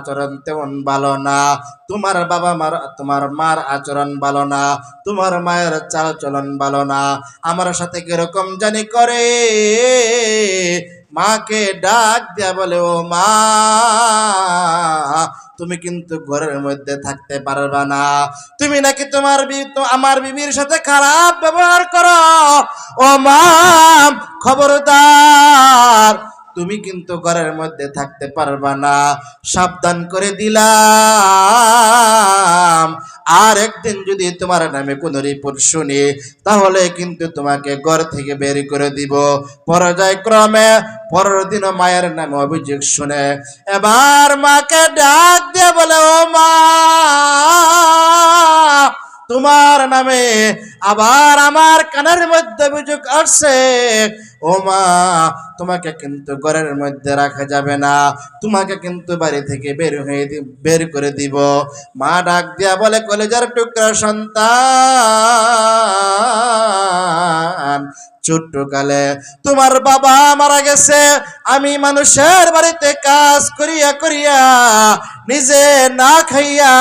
আচরণ তেমন ভালো না, তোমার তোমার মার আচরণ ভালো না, তোমার মায়ের চাল চলন ভালো না, আমার সাথে কিরকম জানি করে। মাকে ডাক দিয়া বলে, ও মা, তুমি কিন্তু ঘরের মধ্যে থাকতে পারবা না, তুমি নাকি আমার বিবির সাথে খারাপ ব্যবহার করো। ও মা, খবরদার, তুমি কিন্তু ঘরের মধ্যে থাকতে পারবা না, সাবধান করে দিলাম। আর একদিন যদি তোমার নামে কোনো রিপোর্ট শুনি, তাহলে কিন্তু তোমাকে ঘর থেকে বের করে দিব। পর্যায়ক্রমে পরের দিনও মায়ের নামে অভিযোগ শুনে এবার মাকে ডাক দিয়ে বলে, ও মা, তোমার নামে আবার আমার কানের মধ্যে অভিযোগ আসছে। ও মা, তোমাকে কিন্তু ঘরের মধ্যে রাখা যাবে না, তোমাকে কিন্তু বাড়ি থেকে বের করে দিব। মা ডাক দিয়া বলে, কলেজার টুকরা সন্তান, ছোট্টকালে তোমার বাবা মারা গেছে, আমি মানুষের বাড়িতে কাজ করিয়া করিয়া নিজে না খাইয়া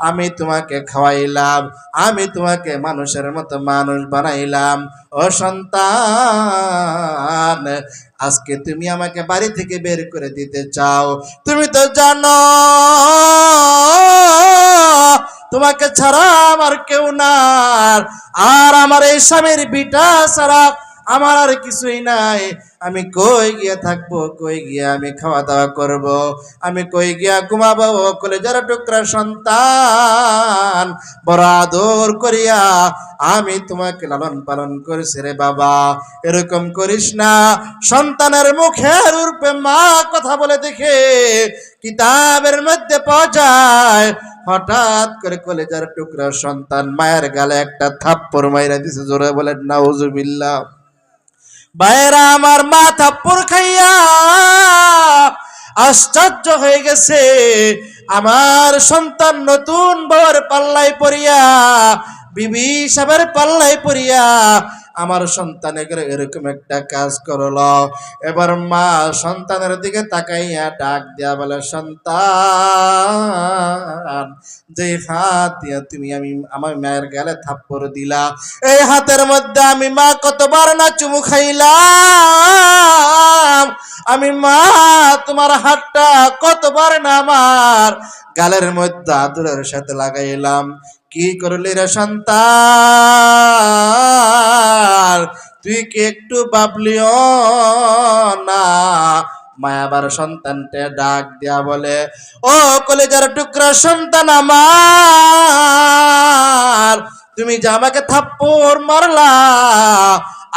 আমি তোমাকে খাওয়াইলাম, আমি তোমাকে মানুষের মতো মানুষ বানাইলাম। ও সন্তান, আজকে তুমি আমাকে বাড়ি থেকে বের করে দিতে চাও? তুমি তো জানো তোমাকে ছাড়া আমার কেউ না, আর আমার এই স্বামীর বিটা ছাড়া আমার আর কিছুই নাই। আমি কই গিয়া থাকবো, কই গিয়া আমি খাওয়া দাওয়া করব, আমি কই গিয়া ঘুমাবো? কলেজার টুকরা সন্তান, বড় আদর করিয়া আমি তোমাকে লালন পালন করেছি রে বাবা, এরকম করিস না। সন্তানের মুখের রূপে মা কথা বলে দেখে কিতাবের মধ্যে পাওয়া যায়, হঠাৎ করে কলেজার টুকরা সন্তান মায়ের গালে একটা থাপ্পড় মাইরা দিছে। জোরে বলেন নাউজুবিল্লাহ। ভাইরা আমার, মা থাপ্পড় খাইয়া আশ্চর্য হয়ে গেছে। আমার সন্তান নতুন বউয়ের পাল্লায় পড়িয়া, বিবি সাহেবের পাল্লায় পড়িয়া আমার সন্তানের এরকম একটা কাজ করলো। এবার মা সন্তানের দিকে তাকাইয়া ডাক দিয়া বলে, সন্তান, যে হাত দিয়া তুমি আমার মায়ের গালে থাপ্পড় দিলা, এই হাতের মধ্যে আমি মা কতবার না চুমু খাইলাম, আমি মা তোমার হাতটা কতবার না আমার গালের মধ্যে আদরের সাথে লাগাইলাম। কি করলি রে সন্তান, তুই কি একটু ভাবলিও না? মায়াবার সন্তানটা ডাক দিয়া বলে, ও কলেজার টুকরা সন্তান আমার, তুমি যে আমাকে থাপ্পড় মারলা,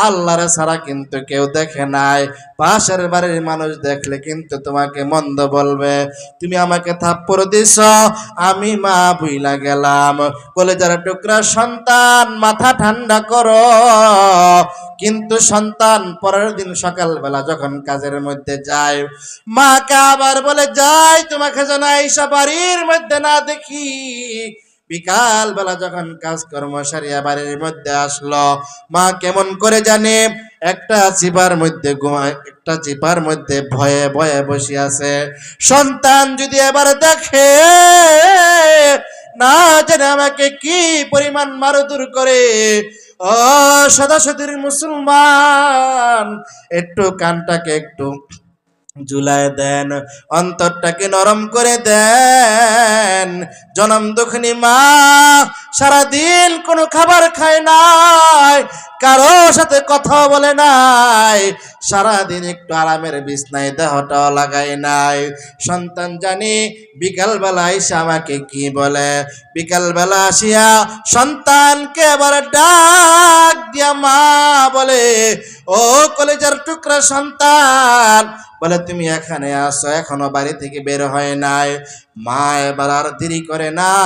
আল্লাহর ছাড়া কিন্তু কেউ দেখে নাই, পাশের বাড়ির মানুষ দেখলে কিন্তু তোমাকে মন্দ বলবে। তুমি আমাকে থাপ্পড় দিছ, আমি মা ভুইলা গেলাম। কলেজার টুকরা সন্তান, মাথা ঠান্ডা করো। কিন্তু সন্তান পরের দিন সকালবেলা যখন কাজের মধ্যে যায়, মাকে আবার বলে, যাই তোমাকে যেন আইসা বাড়ির মধ্যে না দেখি। বিকাল বেলা যখন কাজকর্ম সারিয়া বাড়ির মধ্যে আসলো, মা কেমন করে জানে একটা চিপার মধ্যে ঘুমায়, একটা চিপার মধ্যে ভয়ে ভয়ে বসে আছে। সন্তান যদি এবার দেখে, না জানে আমাকে কি পরিমাণ মারধর করে। ও সদাসতির মুসলমান, একটু কানটাকে একটু ঝুলায় দেন, অন্তরটাকে নরম করে দেন। জনম দুঃখিনী মা সারাদিন কোনো খাবার খায় নাই, কারো সাথে কথা বলে নাই, সারাদিন একটু আরামের বিছনায় দেহটাও লাগায় নাই। সন্তান জানি বিকালবেলা এসে আমাকে কি বলে। বিকালবেলা আসিয়া সন্তানকে আবার ডাক দিয়া মা বলে, ও কলেজার টুকরা সন্তান, বলে তুমি এখানে আসো, এখনো বাড়ি থেকে বের হয় নাই। মা এবার আর দেরি করে নাই,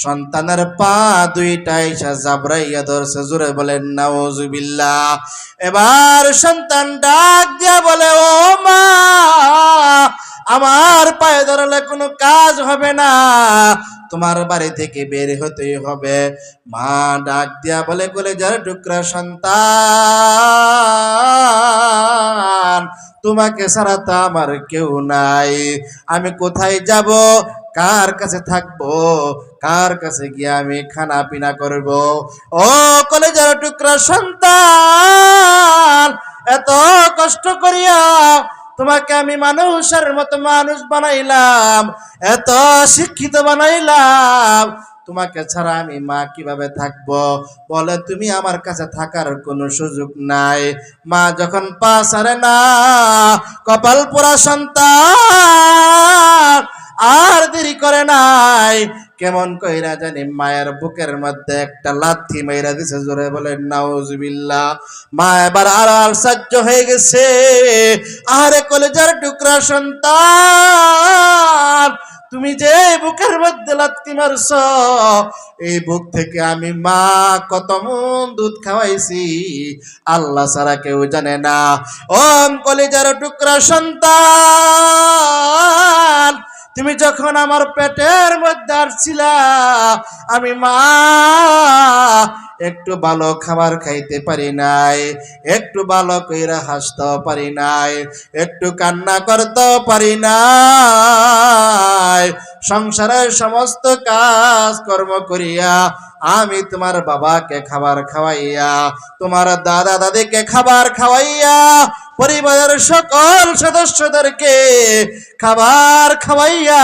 সন্তানের পা দুইটা এসে জাবরাইয়া ধরছে। জোরে বলেন নাউজুবিল্লাহ। এবার সন্তান ডাক দিয়া বলে, ও মা, আমার পায়ে ধরলে কোনো কাজ হবে না, তোমার বাড়ি থেকে বের হতেই হবে। মা ডাক দিয়া বলে, কলেজার টুকরা সন্তান, সন্তান, তোমাকে ছাড়া তো আমার কেউ নাই। আমি কোথায় যাব, কার কাছে থাকবো, কার কাছে গিয়ে আমি খানা পিনা করব? ও কলেজার টুকরা সন্তান, এত কষ্ট করিয়া তোমাকে আমি মানুষের মতো মানুষ বানাইলাম, এত শিক্ষিত বানাইলাম, তোমাকে ছাড়া আমি মা কিভাবে থাকবো? বলে তুমি আমার কাছে থাকার কোনো সুযোগ নাই। মা যখন পা ছাড়ে না, কপাল পোড়া সন্তান আর দেরি করে নাই, কেমন কইরা জানি মায়ের বুকের মধ্যে একটা লাথি মাইরা দিছে। জোরে বলেন নাউজুবিল্লাহ। মা এবার আর আশ্চর্য হয়ে গেছে। আরে কলেজার টুকরা সন্তান, তুমি যে বুকের মধ্যে লাথি মারছ, এই বুক থেকে আমি মা কত মন দুধ খাওয়াইছি আল্লাহ ছাড়া কেউ জানে না। ও কলেজার টুকরা সন্তান, তুমি যখন আমার পেটের মধ্যে আসছিলা, আমি মা একটু ভালো খাবার খাইতে পারি নাই, একটু ভালো কইরা হাসতেও পারি নাই, একটু কান্না করতেও পারি নাই। সংসারের সমস্ত কাজ কর্ম করিয়া আমি তোমার বাবাকে খাবার খাওয়াইয়া, তোমার দাদা দাদিকে খাবার খাওয়াইয়া, পরিবারের সকল সদস্যদেরকে খাবার খাওয়াইয়া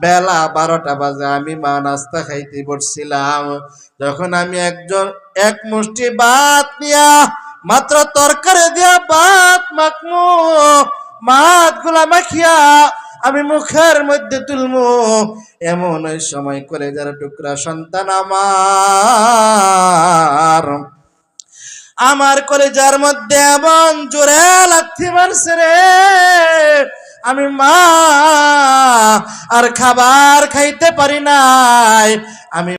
বেলা 12টা বাজে আমি মা নাস্তা খাইতে বসছিলাম। যখন আমি এক মুষ্টি ভাত নিয়া মাত্র তরকারি দিয়া ভাত মাখমু, মাত গুলা মাখিয়া আমি মুখের মধ্যে তুলমু, এমন ওই সময় কলেজার টুকরা সন্তান আমার কলেজার মধ্যে এমন জোরে লাথি মারছে রে, আমি মা আর খাবার খাইতে পারি নাই। আমি